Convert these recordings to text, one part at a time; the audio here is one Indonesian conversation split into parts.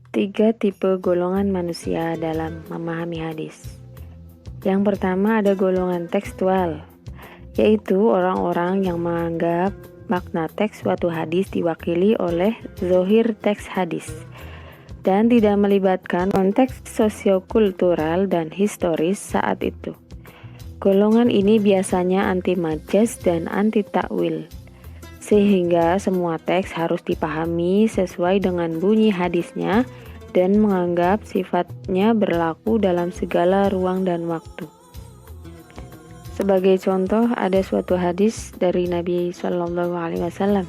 Tiga tipe golongan manusia dalam memahami hadis. Yang pertama ada golongan tekstual, yaitu orang-orang yang menganggap makna teks suatu hadis diwakili oleh zahir teks hadis dan tidak melibatkan konteks sosiokultural dan historis saat itu. Golongan ini biasanya anti majaz dan anti takwil, sehingga semua teks harus dipahami sesuai dengan bunyi hadisnya dan menganggap sifatnya berlaku dalam segala ruang dan waktu. Sebagai contoh, ada suatu hadis dari Nabi SAW.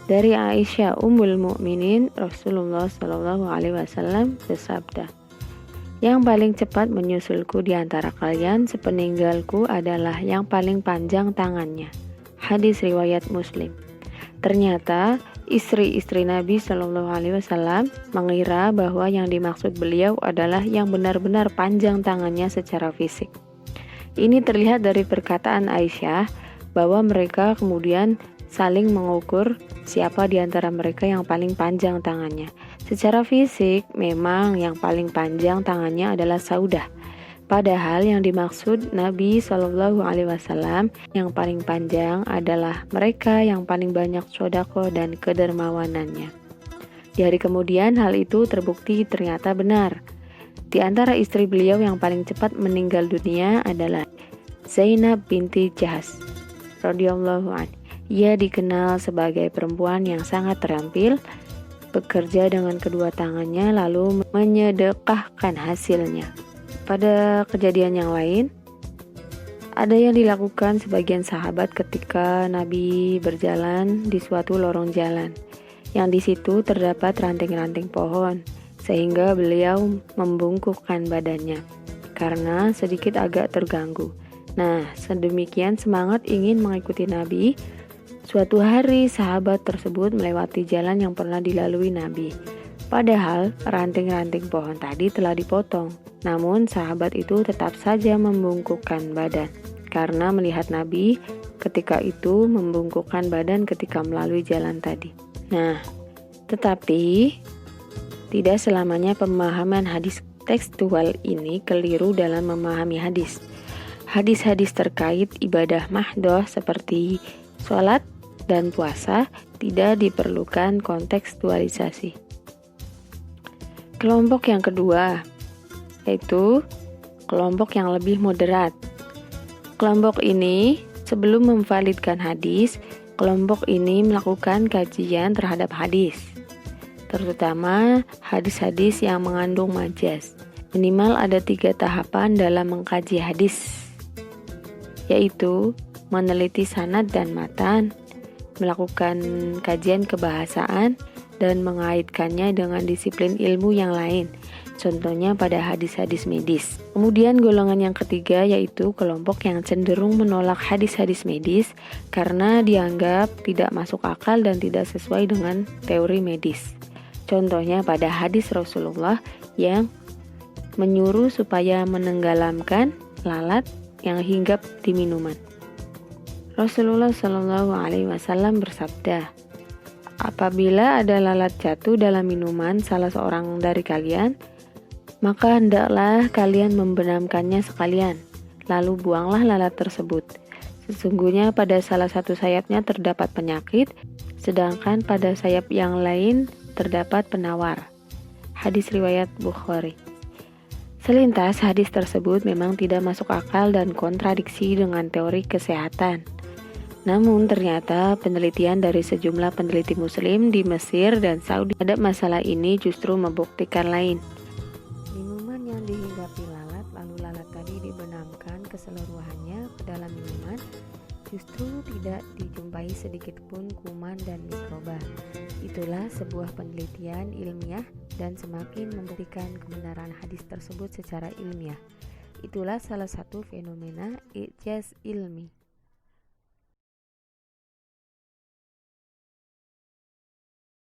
Dari Aisyah Ummul Mukminin, Rasulullah SAW bersabda, "Yang paling cepat menyusulku di antara kalian sepeninggalku adalah yang paling panjang tangannya." Hadis riwayat Muslim. Ternyata istri-istri Nabi SAW mengira bahwa yang dimaksud beliau adalah yang benar-benar panjang tangannya secara fisik. Ini terlihat dari perkataan Aisyah bahwa mereka kemudian saling mengukur siapa di antara mereka yang paling panjang tangannya. Secara fisik memang yang paling panjang tangannya adalah Saudah. Padahal yang dimaksud Nabi SAW yang paling panjang adalah mereka yang paling banyak shodaqoh dan kedermawanannya. Di hari kemudian hal itu terbukti ternyata benar. Di antara istri beliau yang paling cepat meninggal dunia adalah Zainab binti Jahsh radhiyallahu anha. Ia dikenal sebagai perempuan yang sangat terampil, bekerja dengan kedua tangannya lalu menyedekahkan hasilnya. Pada kejadian yang lain, ada yang dilakukan sebagian sahabat ketika Nabi berjalan di suatu lorong jalan, yang di situ terdapat ranting-ranting pohon, sehingga beliau membungkukkan badannya karena sedikit agak terganggu. Nah, sedemikian semangat ingin mengikuti Nabi. Suatu hari sahabat tersebut melewati jalan yang pernah dilalui Nabi. Padahal ranting-ranting pohon tadi telah dipotong. Namun sahabat itu tetap saja membungkukkan badan karena melihat Nabi ketika itu membungkukkan badan ketika melalui jalan tadi. Nah, tetapi tidak selamanya pemahaman hadis tekstual ini keliru dalam memahami hadis. Hadis-hadis terkait ibadah mahdoh seperti sholat dan puasa tidak diperlukan kontekstualisasi. Kelompok yang kedua yaitu kelompok yang lebih moderat. Kelompok ini sebelum memvalidkan hadis, kelompok ini melakukan kajian terhadap hadis, terutama hadis-hadis yang mengandung majaz. Minimal ada 3 tahapan dalam mengkaji hadis, yaitu meneliti sanad dan matan, melakukan kajian kebahasaan, dan mengaitkannya dengan disiplin ilmu yang lain, contohnya pada hadis-hadis medis. Kemudian golongan yang ketiga yaitu kelompok yang cenderung menolak hadis-hadis medis karena dianggap tidak masuk akal dan tidak sesuai dengan teori medis. Contohnya pada hadis Rasulullah yang menyuruh supaya menenggelamkan lalat yang hinggap di minuman. Rasulullah SAW bersabda, "Apabila ada lalat jatuh dalam minuman salah seorang dari kalian, maka hendaklah kalian membenamkannya sekalian, lalu buanglah lalat tersebut. Sesungguhnya pada salah satu sayapnya terdapat penyakit, sedangkan pada sayap yang lain terdapat penawar." Hadis riwayat Bukhari. Selintas hadis tersebut memang tidak masuk akal dan kontradiksi dengan teori kesehatan. Namun ternyata penelitian dari sejumlah peneliti muslim di Mesir dan Saudi terhadap masalah ini justru membuktikan lain. Minuman yang dihinggapi lalat lalu lalat tadi dibenamkan keseluruhannya ke dalam minuman, justru tidak dijumpai sedikit pun kuman dan mikroba. Itulah sebuah penelitian ilmiah dan semakin membuktikan kebenaran hadis tersebut secara ilmiah. Itulah salah satu fenomena ijaz ilmi.